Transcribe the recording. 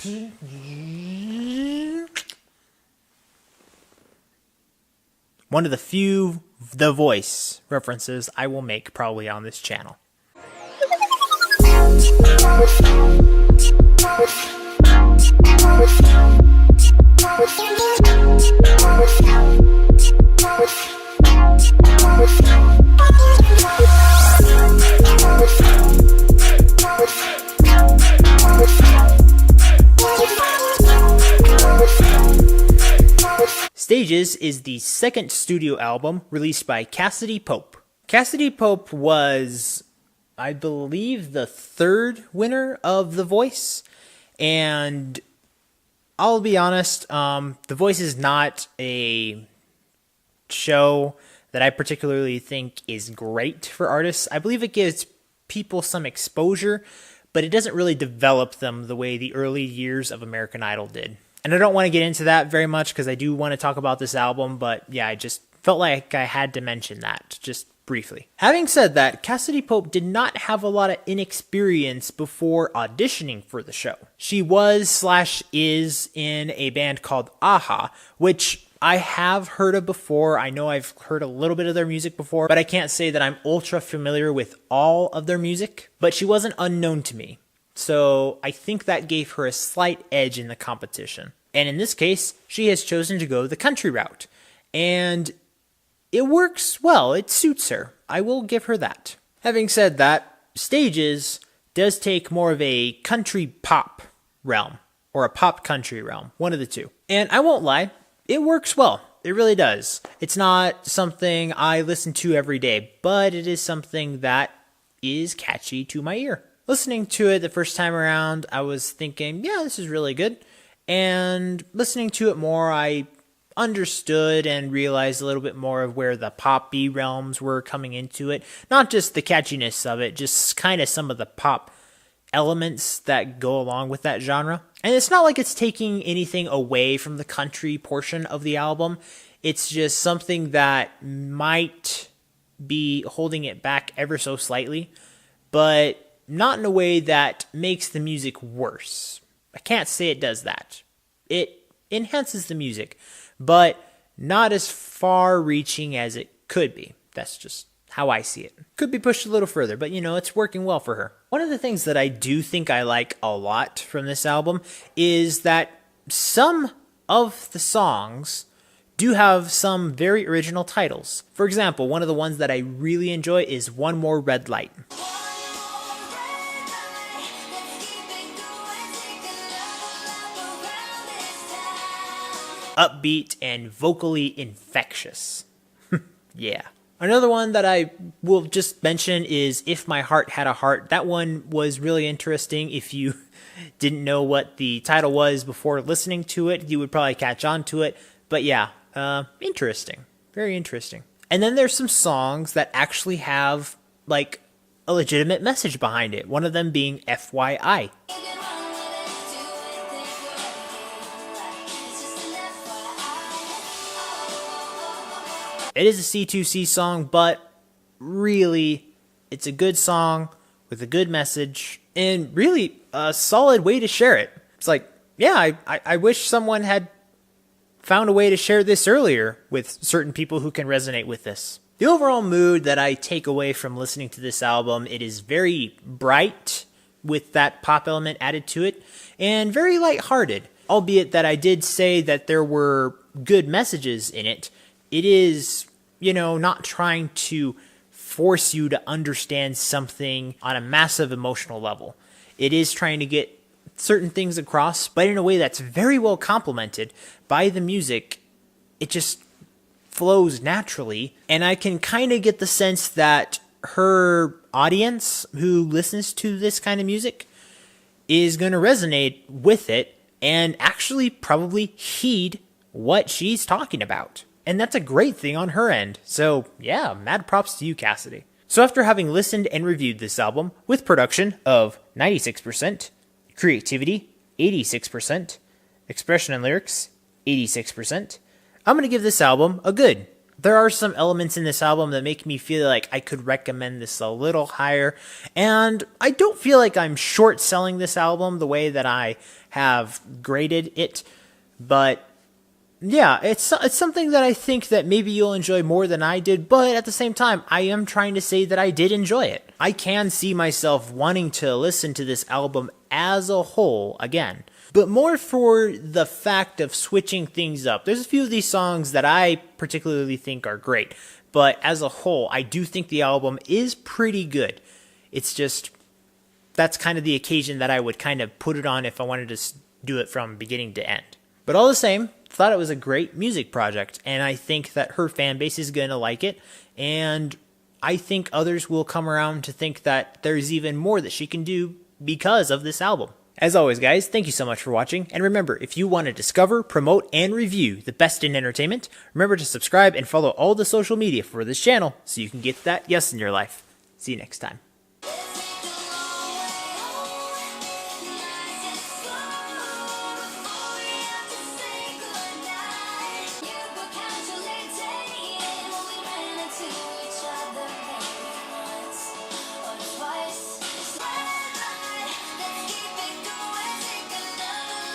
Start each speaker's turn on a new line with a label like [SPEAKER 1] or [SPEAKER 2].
[SPEAKER 1] One of the few The Voice references I will make probably on this channel. Stages is the second studio album released by Cassadee Pope. Cassadee Pope was, I believe, the third winner of The Voice, and I'll be honest, The Voice is not a show that I particularly think is great for artists. I believe it gives people some exposure, but it doesn't really develop them the way the early years of American Idol did. And I don't want to get into that very much because I do want to talk about this album, but yeah, I just felt like I had to mention that just briefly. Having said that, Cassadee Pope did not have a lot of inexperience before auditioning for the show. She was/is in a band called Aha, which I have heard of before. I know I've heard a little bit of their music before, but I can't say that I'm ultra familiar with all of their music. But she wasn't unknown to me, so I think that gave her a slight edge in the competition. And in this case, she has chosen to go the country route. And it works well. It suits her. I will give her that. Having said that, Stages does take more of a country pop realm, or a pop country realm, one of the two. And I won't lie, it works well. It really does. It's not something I listen to every day, but it is something that is catchy to my ear. Listening to it the first time around, I was thinking, yeah, this is really good. And listening to it more, I understood and realized a little bit more of where the poppy realms were coming into it. Not just the catchiness of it, just kind of some of the pop elements that go along with that genre. And it's not like it's taking anything away from the country portion of the album. It's just something that might be holding it back ever so slightly, but not in a way that makes the music worse. I can't say it does that. It enhances the music, but not as far-reaching as it could be. That's just how I see it. Could be pushed a little further, but it's working well for her. One of the things that I do think I like a lot from this album is that some of the songs do have some very original titles. For example, one of the ones that I really enjoy is One More Red Light. Upbeat and vocally infectious. Yeah. Another one that I will just mention is If My Heart Had a Heart. That one was really interesting. If you didn't know what the title was before listening to it, you would probably catch on to it. But yeah, interesting. Very interesting. And then there's some songs that actually have like a legitimate message behind it. One of them being FYI. It is a C2C song, but really, it's a good song with a good message and really a solid way to share it. It's like, yeah, I wish someone had found a way to share this earlier with certain people who can resonate with this. The overall mood that I take away from listening to this album, it is very bright with that pop element added to it and very lighthearted. Albeit that I did say that there were good messages in it. It is, not trying to force you to understand something on a massive emotional level. It is trying to get certain things across, but in a way that's very well complemented by the music. It just flows naturally, and I can kind of get the sense that her audience who listens to this kind of music is going to resonate with it and actually probably heed what she's talking about. And that's a great thing on her end. So yeah, mad props to you, Cassadee. So after having listened and reviewed this album with production of 96%, creativity 86%, expression and lyrics 86%, I'm going to give this album a good there are some elements in this album that make me feel like I could recommend this a little higher. And I don't feel like I'm short selling this album the way that I have graded it. But yeah, it's something that I think that maybe you'll enjoy more than I did. But at the same time, I am trying to say that I did enjoy it. I can see myself wanting to listen to this album as a whole again, but more for the fact of switching things up. There's a few of these songs that I particularly think are great, but as a whole, I do think the album is pretty good. It's just, that's kind of the occasion that I would kind of put it on if I wanted to do it from beginning to end. But all the same, thought it was a great music project, and I think that her fan base is going to like it, and I think others will come around to think that there's even more that she can do because of this album. As always, guys, thank you so much for watching, and remember, if you want to discover, promote, and review the best in entertainment, remember to subscribe and follow all the social media for this channel so you can get that yes in your life. See you next time.